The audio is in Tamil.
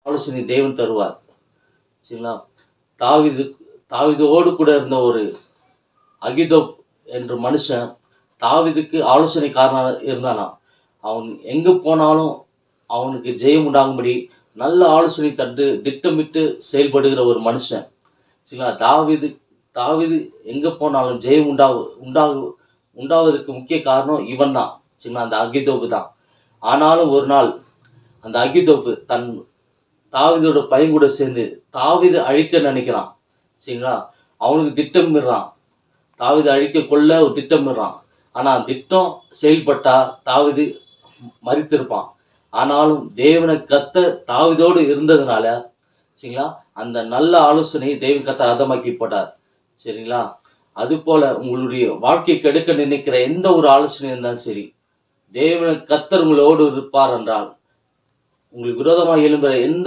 ஆலோசனை தேவன் தருவார். சரிங்களா? தாவீது தாவீதோடு கூட இருந்த ஒரு அகிதோப் என்ற மனுஷன் தாவீதுக்கு ஆலோசனைக்காரனாக இருந்தானாம். அவன் எங்கே போனாலும் அவனுக்கு ஜெயம் உண்டாகும்படி நல்ல ஆலோசனை தந்து திட்டமிட்டு செயல்படுகிற ஒரு மனுஷன். சரிங்களா? தாவீது தாவீது எங்கே போனாலும் ஜெயம் உண்டாவதற்கு முக்கிய காரணம் இவன் தான். சரிங்களா? அந்த அகிதோப்பு தான். ஆனாலும் ஒரு நாள் அந்த அகிதோப்பு தாவீதோட பையன் கூட சேர்ந்து தாவீதை அழிக்க நினைக்கிறான். சரிங்களா? அவனுக்கு திட்டமிடுறான். தாவீதை அழிக்க கொள்ள ஒரு திட்டமிடுறான். ஆனால் திட்டம் செயல்பட்டா தாவீது மரித்திருப்பான். ஆனாலும் தேவனை தாவீதோடு இருந்ததுனால, சரிங்களா, அந்த நல்ல ஆலோசனை தேவன் கர்த்தர் அதமாக்கி போட்டார். சரிங்களா? அதுபோல உங்களுடைய வாழ்க்கை கெடுக்க நினைக்கிற எந்த ஒரு ஆலோசனை இருந்தாலும் சரி, தேவனை கர்த்தர் உங்களோடு இருப்பார் என்றால் உங்களுக்கு விரோதமாக எழும்புகிற எந்த